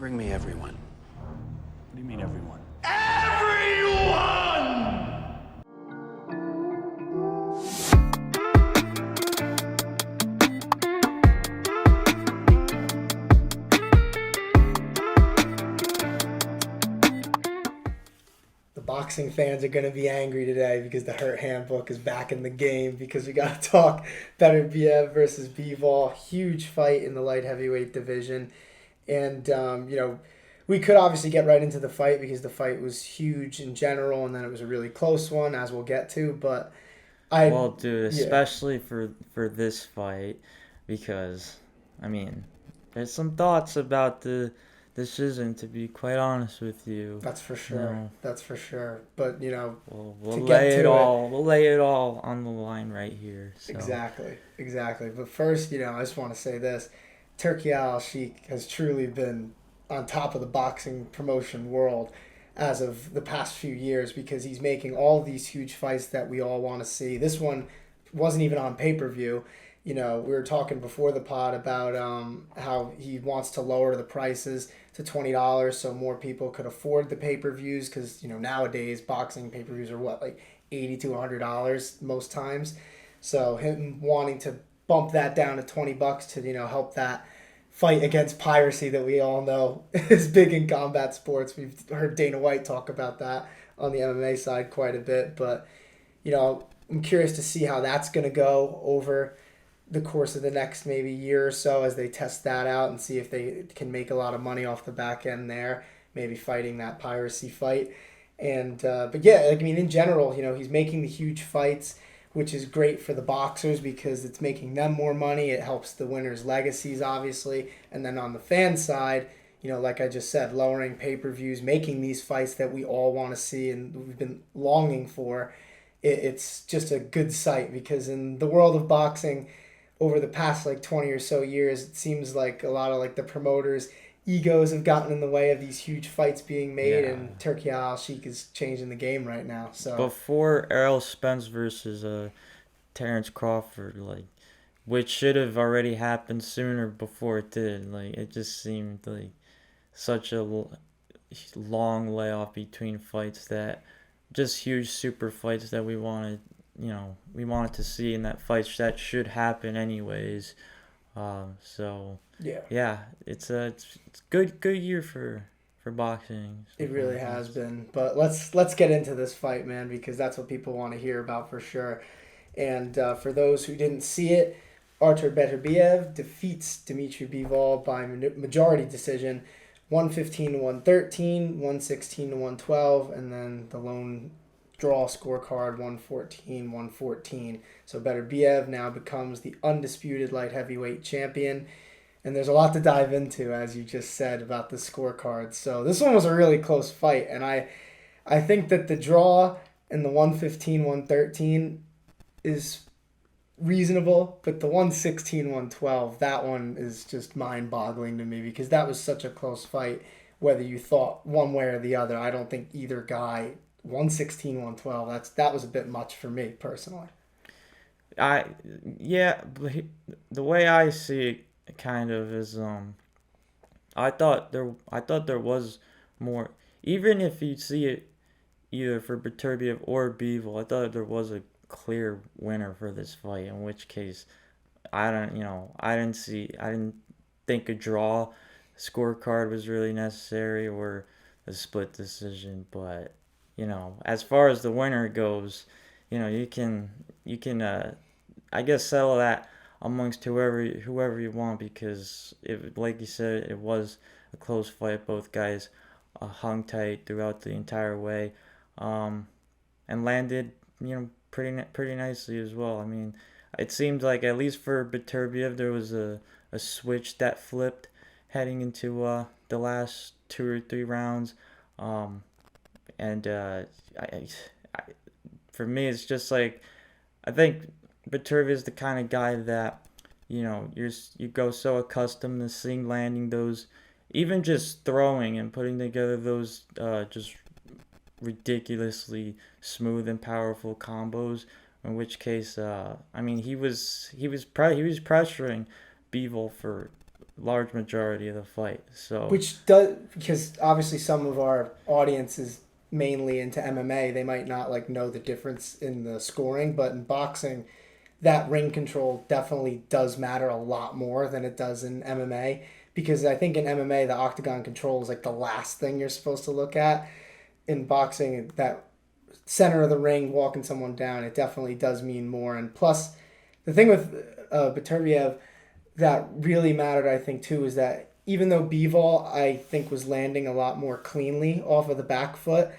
Bring me everyone. What do you mean, everyone? The boxing fans are going to be angry today because the Hurt Handbook is back in the game because we got to talk Beterbiev versus Bivol. Huge fight in the light heavyweight division. And, we could obviously get right into the fight because the fight was huge in general and then it was a really close one, as we'll get to. But Well, dude, yeah. especially for this fight, because I mean, there's some thoughts about the decision. To be quite honest with you, That's for sure. No. That's for sure. But, we'll to lay get it to all. We'll lay it all on the line right here. So. Exactly. But first, I just want to say this. Turki Alalshikh has truly been on top of the boxing promotion world as of the past few years because he's making all these huge fights that we all want to see. This one wasn't even on pay-per-view. We were talking before the pod about how he wants to lower the prices to $20 so more people could afford the pay-per-views because, nowadays boxing pay-per-views are like $80 to $100 most times. So him wanting to bump that down to $20 to, help that fight against piracy that we all know is big in combat sports. We've heard Dana White talk about that on the MMA side quite a bit. But, I'm curious to see how that's going to go over the course of the next maybe year or so as they test that out and see if they can make a lot of money off the back end there, maybe fighting that piracy fight. And but yeah, in general, he's making the huge fights, which is great for the boxers because it's making them more money. It helps the winners' legacies, obviously. And then on the fan side, like I just said, lowering pay-per-views, making these fights that we all want to see and we've been longing for. It's just a good sight because in the world of boxing, over the past 20 or so years, it seems like a lot of the promoters' egos have gotten in the way of these huge fights being made, and Turki Alalshikh is changing the game right now. So before Errol Spence versus Terrence Crawford, which should have already happened sooner before it did. It just seemed like such a long layoff between fights that just huge super fights that we wanted to see in that fight that should happen anyways. It's good year for boxing. It really has been. But let's get into this fight, man, because that's what people want to hear about for sure. And for those who didn't see it, Artur Beterbiev defeats Dmitry Bivol by majority decision, 115 to 113, 116 to 112, and then the lone draw scorecard 114. So Beterbiev now becomes the undisputed light heavyweight champion. And there's a lot to dive into, as you just said, about the scorecards. So this one was a really close fight. And I think that the draw in the 115-113 is reasonable. But the 116-112, that one is just mind-boggling to me because that was such a close fight, whether you thought one way or the other. I don't think either guy... 116-112. That was a bit much for me personally. The way I see it kind of is I thought there was more, even if you see it either for Beterbiev or Bivol. I thought there was a clear winner for this fight, in which case I didn't think a draw scorecard was really necessary or a split decision, but as far as the winner goes, you can I guess settle that amongst whoever you want because like you said, it was a close fight. Both guys hung tight throughout the entire way, and landed pretty nicely as well. I mean, it seemed like at least for Beterbiev there was a switch that flipped heading into the last 2 or 3 rounds. And for me, it's just I think Beterbiev is the kind of guy that, you go so accustomed to seeing landing those, even just throwing and putting together those just ridiculously smooth and powerful combos. In which case, he was pressuring Bivol for large majority of the fight. So Which does, because obviously some of our audience is mainly into MMA. They might not like know the difference in the scoring, but in boxing, that ring control definitely does matter a lot more than it does in MMA. Because I think in MMA, the octagon control is like the last thing you're supposed to look at. In boxing, that center of the ring, walking someone down, it definitely does mean more. And plus, the thing with Beterbiev that really mattered, I think, too, is that even though Bivol, I think, was landing a lot more cleanly off of the back foot,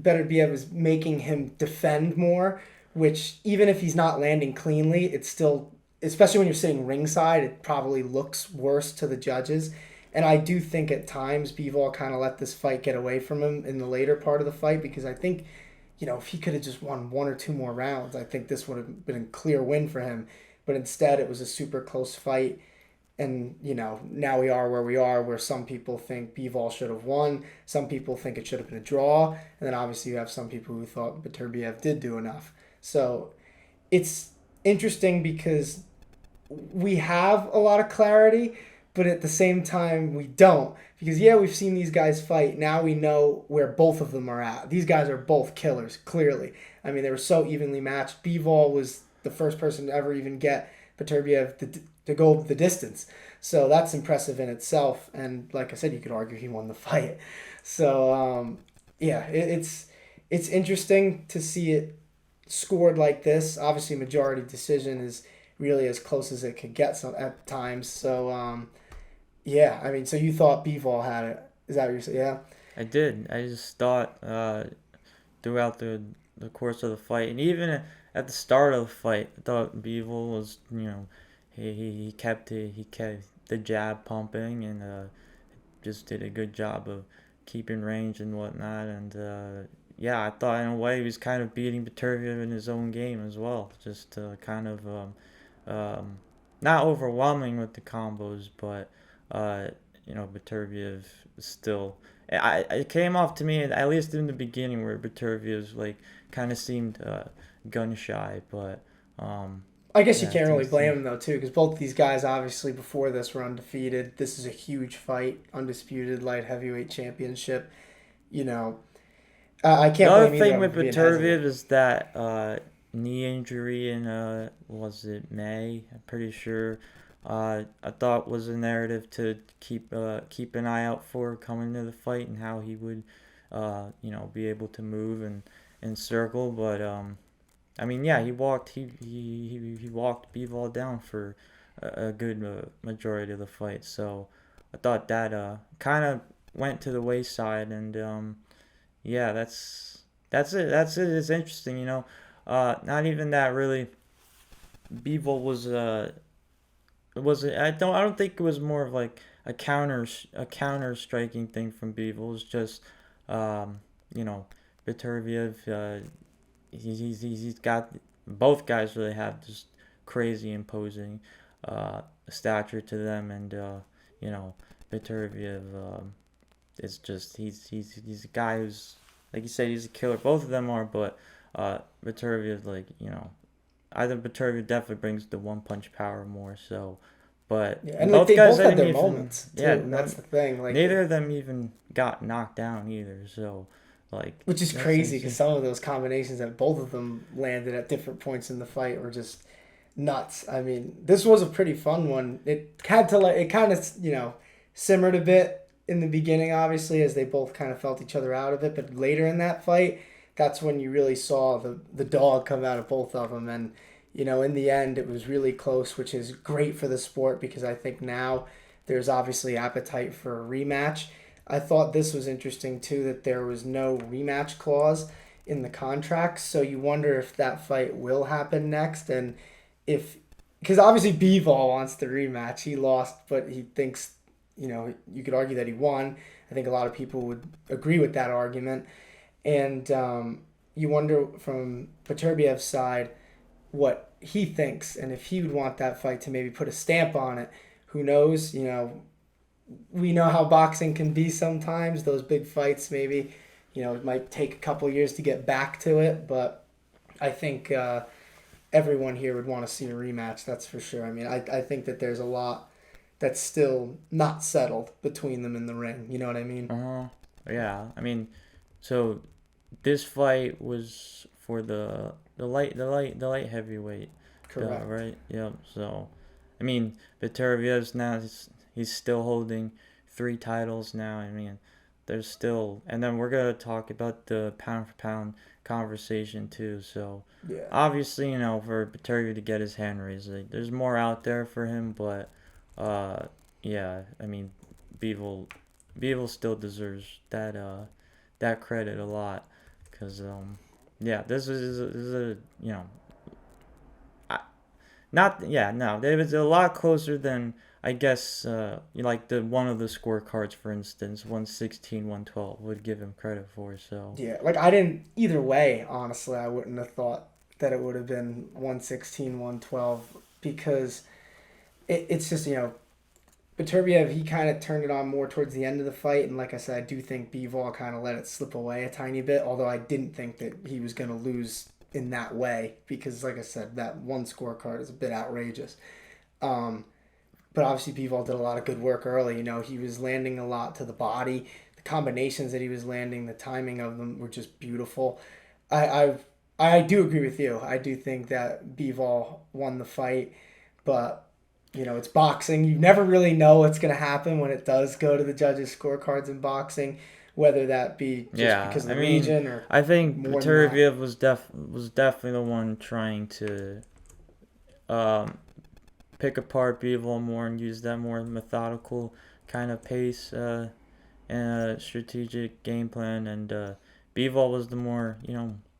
Beterbiev was making him defend more, which even if he's not landing cleanly, it's still, especially when you're sitting ringside, it probably looks worse to the judges. And I do think at times Bivol kind of let this fight get away from him in the later part of the fight because I think, if he could have just won one or two more rounds, I think this would have been a clear win for him. But instead, it was a super close fight. And, now we are where we are, where some people think Bivol should have won. Some people think it should have been a draw. And then obviously you have some people who thought Beterbiev did do enough. So it's interesting because we have a lot of clarity, but at the same time we don't. Because, we've seen these guys fight. Now we know where both of them are at. These guys are both killers, clearly. I mean, they were so evenly matched. Bivol was the first person to ever even get Beterbiev to go the distance. So that's impressive in itself. And like I said, you could argue he won the fight. So, it's interesting to see it scored like this. Obviously, majority decision is really as close as it could get at times. So, I mean, so you thought Bivol had it. Is that what you're saying? Yeah? I did. I just thought throughout the course of the fight, and even at the start of the fight, I thought Bivol was, he kept the jab pumping and just did a good job of keeping range and whatnot. And I thought in a way he was kind of beating Beterbiev in his own game as well. Just kind of not overwhelming with the combos, but Beterbiev still. It came off to me, at least in the beginning, where Beterbiev like kind of seemed gun shy, but I guess you can't really blame him though too, because both these guys obviously before this were undefeated. This is a huge fight, undisputed light heavyweight championship. I can't. The other blame thing with Beterbiev is that knee injury in was it May? I'm pretty sure. I thought was a narrative to keep an eye out for coming to the fight and how he would be able to move and circle, but I mean, he walked he walked Bivol down for a good majority of the fight. So I thought that kind of went to the wayside, and that's it. That's it. It's interesting, not even that really. Bivol was I don't think it was more of like a counter striking thing from Bivol. It was just Beterbiev. He's got, both guys really have just crazy imposing stature to them, and Beterbiev is just he's a guy who's, like you said, he's a killer. Both of them are, but Beterbiev, I think Beterbiev definitely brings the one punch power more. So, but and both guys had their moments too. And that's the thing. Neither of them even got knocked down either. So. Which is crazy because some of those combinations that both of them landed at different points in the fight were just nuts. I mean, this was a pretty fun one. It had to it kind of simmered a bit in the beginning, obviously, as they both kind of felt each other out of it. But later in that fight, that's when you really saw the dog come out of both of them. And in the end, it was really close, which is great for the sport because I think now there's obviously appetite for a rematch. I thought this was interesting, too, that there was no rematch clause in the contract. So you wonder if that fight will happen next. And because obviously Bivol wants the rematch. He lost, but he thinks, you could argue that he won. I think a lot of people would agree with that argument. And you wonder from Beterbiev's side what he thinks and if he would want that fight to maybe put a stamp on it. Who knows, we know how boxing can be sometimes. Those big fights, maybe, it might take a couple years to get back to it. But I think everyone here would want to see a rematch. That's for sure. I mean, I think that there's a lot that's still not settled between them in the ring. You know what I mean? Yeah. I mean, so this fight was for the light heavyweight. Correct. Right. Yep. So, I mean, Beterbiev's now he's still holding 3 titles now. I mean, there's still, and then we're gonna talk about the pound for pound conversation too. So, Yeah. obviously, for Beterbiev to get his hand raised, there's more out there for him, but, yeah, I mean, Bivol still deserves that credit a lot, cause yeah, this is a not yeah no, it was a lot closer than I guess like the one of the scorecards, for instance, 116, 112 would give him credit for. So Yeah, like I didn't either way. Honestly, I wouldn't have thought that it would have been 116, 112 because it's just Beterbiev, he kind of turned it on more towards the end of the fight, and like I said, I do think Bivol kind of let it slip away a tiny bit, although I didn't think that he was going to lose in that way because, like I said, that one scorecard is a bit outrageous. But obviously Bivol did a lot of good work early. He was landing a lot to the body. The combinations that he was landing, the timing of them were just beautiful. I do agree with you. I do think that Bivol won the fight, but it's boxing. You never really know what's going to happen when it does go to the judges' scorecards in boxing, whether that be just because of the region or I think more Beterbiev was definitely the one trying to pick apart Bivol more and use that more methodical kind of pace and strategic game plan, and Bivol was the more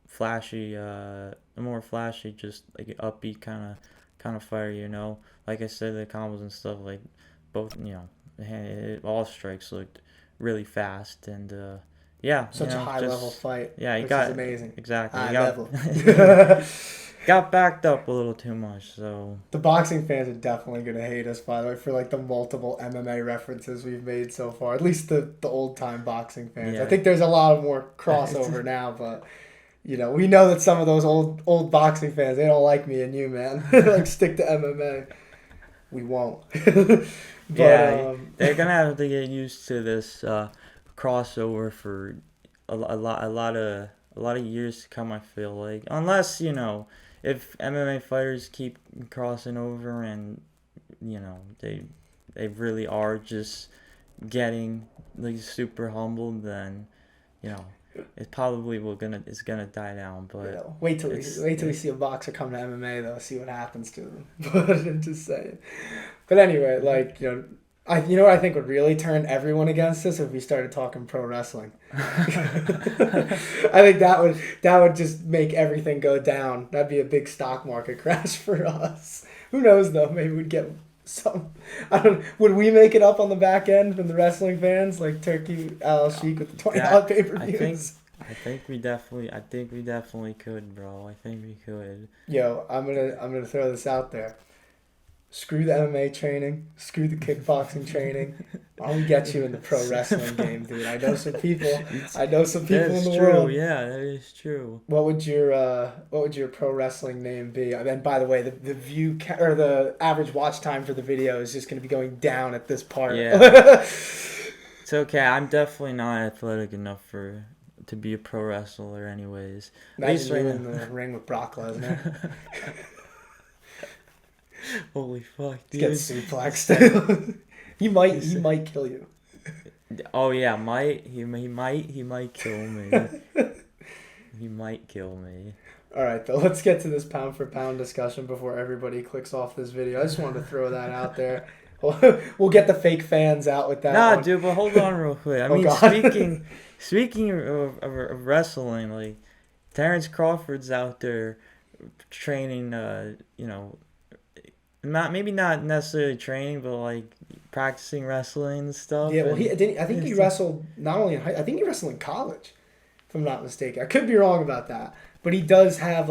flashy, just like upbeat kind of fire. Like I said, the combos and stuff, like both, all strikes looked really fast, and yeah, such a high level fight. Yeah, which is amazing. Exactly. High level. Got backed up a little too much, so the boxing fans are definitely gonna hate us, by the way, for like the multiple MMA references we've made so far. At least the old time boxing fans. Yeah. I think there's a lot of more crossover now, but we know that some of those old boxing fans, they don't like me and you, man. Like, stick to MMA. We won't. But, yeah, they're gonna have to get used to this crossover for a lot of years to come. I feel like, unless if MMA fighters keep crossing over and they really are just getting like super humbled, then it probably it's gonna die down. But wait till we see a boxer come to MMA though, see what happens to them. But I'm just saying. But anyway, like what I think would really turn everyone against us if we started talking pro wrestling. I think that would just make everything go down. That'd be a big stock market crash for us. Who knows though? Maybe we'd get some. I don't. Would we make it up on the back end from the wrestling fans, like Turki Alalshikh with the $20 pay-per-views? I think we definitely could, bro. I think we could. Yo, I'm gonna throw this out there. Screw the MMA training. Screw the kickboxing training. Why don't we get you in the pro wrestling game, dude? I know some people. In the world. Yeah, that is true. What would your pro wrestling name be? And then, by the way, the view or the average watch time for the video is just going to be going down at this part. Yeah. It's okay. I'm definitely not athletic enough to be a pro wrestler, anyways. Imagine you in the ring with Brock Lesnar. Holy fuck, dude. Get suplexed. He might kill you. Oh yeah, he might kill me. He might kill me. All right, though, let's get to this pound for pound discussion before everybody clicks off this video. I just wanted to throw that out there. We'll get the fake fans out with that. Nah, dude, but hold on real quick. I mean, speaking of wrestling, like Terrence Crawford's out there training. Maybe not necessarily training, but like practicing wrestling and stuff. Yeah, well, I think he wrestled not only in I think he wrestled in college, if I'm not mistaken. I could be wrong about that, but he does have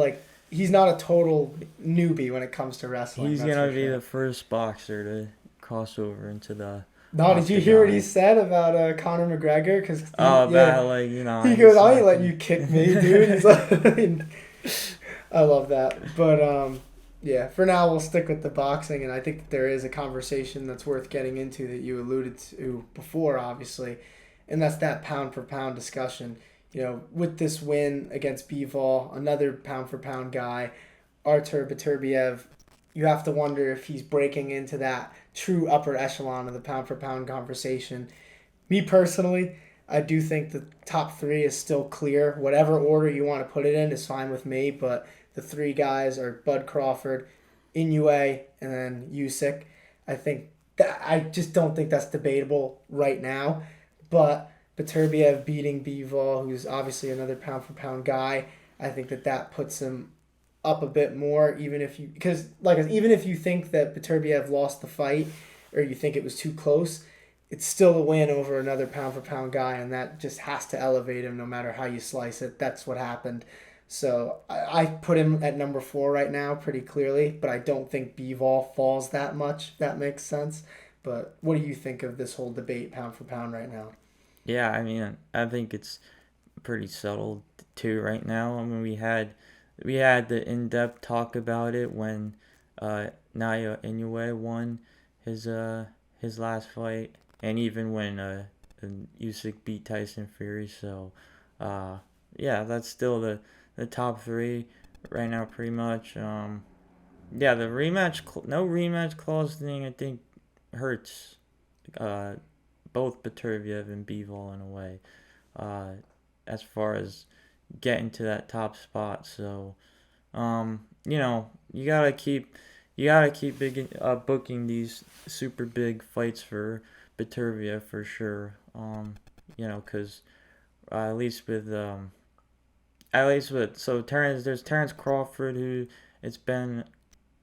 he's not a total newbie when it comes to wrestling. He's gonna be the first boxer to cross over into the. No, did you hear what he said about Conor McGregor? Cause he goes, "I ain't letting you kick me, dude." He's like, I love that, but Yeah, for now we'll stick with the boxing, and I think that there is a conversation that's worth getting into that you alluded to before, obviously, and that's that pound for pound discussion. With this win against Bivol, another pound for pound guy, Artur Beterbiev, you have to wonder if he's breaking into that true upper echelon of the pound for pound conversation. Me personally, I do think the top three is still clear. Whatever order you want to put it in is fine with me, but the three guys are Bud Crawford, Inoue, and then Usyk. I just don't think that's debatable right now. But Beterbiev beating Bivol, who's obviously another pound for pound guy, I think that puts him up a bit more. Even if you think that Beterbiev lost the fight, or you think it was too close, it's still a win over another pound for pound guy, and that just has to elevate him no matter how you slice it. That's what happened. So I put him at number 4 right now pretty clearly, but I don't think Bivol falls that much. If that makes sense. But what do you think of this whole debate pound for pound right now? Yeah, I mean, I think it's pretty settled too right now. I mean, we had the in-depth talk about it when Naya Inoue won his last fight, and even when Usyk beat Tyson Fury. So, yeah, that's still the top three right now, pretty much. Yeah, the no rematch clause thing, I think hurts both Beterbiev and Bivol in a way, uh, as far as getting to that top spot. So, you gotta keep booking these super big fights for Beterbiev for sure. Because at least with so there's Terrence Crawford, who it's been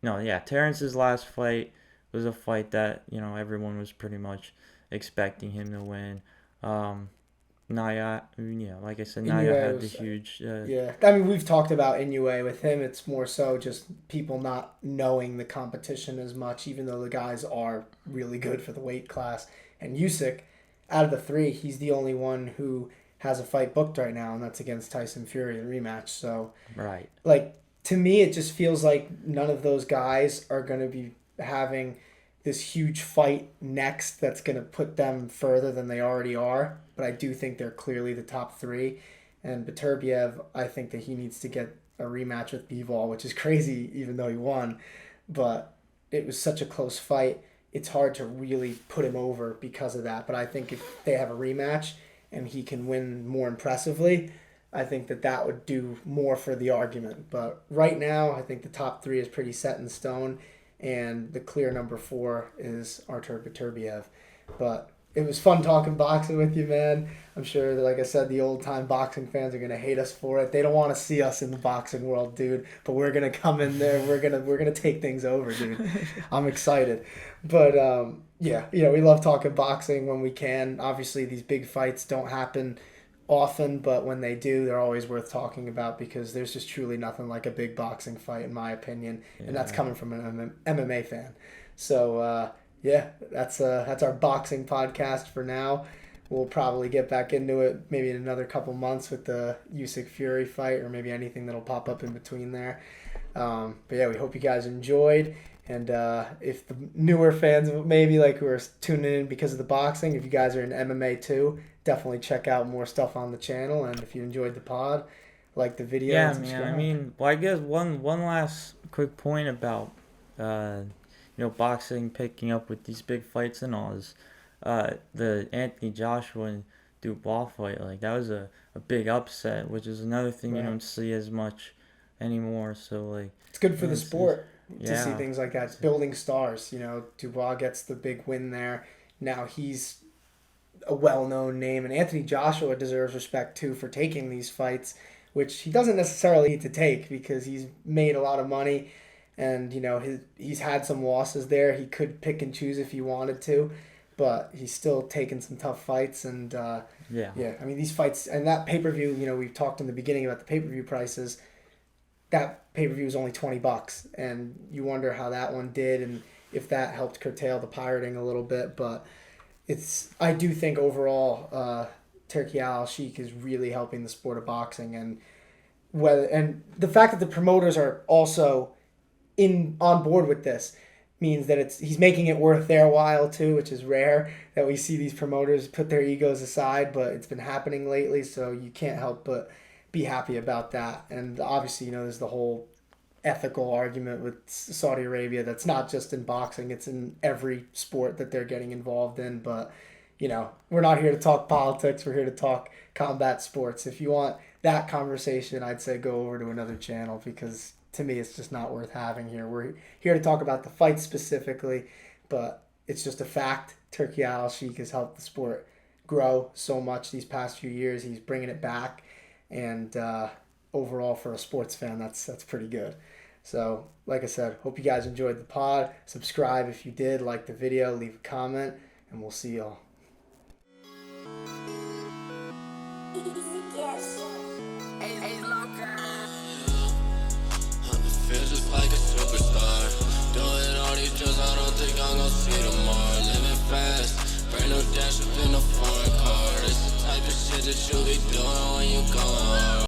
no, yeah, Terrence's last fight was a fight that everyone was pretty much expecting him to win. Naya, yeah, like I said, Naya Inoue had the was, huge. yeah. I mean, we've talked about Inoue with him. It's more so just people not knowing the competition as much, even though the guys are really good for the weight class. And Usyk, out of the three, he's the only one who has a fight booked right now, and that's against Tyson Fury in rematch. So, Right. like, to me, it just feels like none of those guys are going to be having this huge fight next that's going to put them further than they already are. But I do think they're clearly the top three. And Beterbiev, I think that he needs to get a rematch with Bivol, which is crazy, even though he won. But it was such a close fight. It's hard to really put him over because of that. But I think if they have a rematch and he can win more impressively, I think that would do more for the argument. But right now, I think the top three is pretty set in stone, and the clear number 4 is Artur Beterbiev. But it was fun talking boxing with you, man. I'm sure that, like I said, the old time boxing fans are gonna hate us for it. They don't want to see us in the boxing world, dude. But we're gonna come in there. We're gonna take things over, dude. I'm excited. But yeah, we love talking boxing when we can. Obviously, these big fights don't happen often, but when they do, they're always worth talking about because there's just truly nothing like a big boxing fight, in my opinion, and that's coming from an MMA fan. So yeah, that's our boxing podcast for now. We'll probably get back into it maybe in another couple months with the Usyk Fury fight, or maybe anything that'll pop up in between there. But yeah, we hope you guys enjoyed. And if the newer fans, maybe like who are tuning in because of the boxing, if you guys are in MMA too, definitely check out more stuff on the channel. And if you enjoyed the pod, like the video, Yeah, and subscribe. man. I mean, well, I guess one last quick point about boxing picking up with these big fights and all is the Anthony Joshua and Dubois fight. Like that was a big upset, which is another thing you don't see as much anymore. So like it's good for the sport to see yeah. things like that. It's building stars. Dubois gets the big win there. Now he's a well-known name, and Anthony Joshua deserves respect too for taking these fights, which he doesn't necessarily need to take because he's made a lot of money, and he's had some losses there. He could pick and choose if he wanted to, but he's still taken some tough fights. And yeah, I mean these fights and that pay-per-view. We've talked in the beginning about the pay-per-view prices. That pay-per-view was only $20, and you wonder how that one did and if that helped curtail the pirating a little bit, but I do think overall, Turki Alalshikh is really helping the sport of boxing, and the fact that the promoters are also on board with this means that he's making it worth their while too, which is rare that we see these promoters put their egos aside, but it's been happening lately, so you can't help but be happy about that. And obviously, there's the whole ethical argument with Saudi Arabia that's not just in boxing, it's in every sport that they're getting involved in. But we're not here to talk politics, we're here to talk combat sports. If you want that conversation, I'd say go over to another channel, because to me it's just not worth having here. We're here to talk about the fight specifically, but it's just a fact. Turki Alalshikh has helped the sport grow so much these past few years. He's bringing it back, and overall for a sports fan, that's pretty good. So like I said, hope you guys enjoyed the pod. Subscribe if you did, like the video, leave a comment, and we'll see y'all. Feel just like a superstar. Doing all these drugs, I don't think I'm gonna see tomorrow. Living fast, brand new dash up in a foreign car. It's the type of shit that you be doing when you going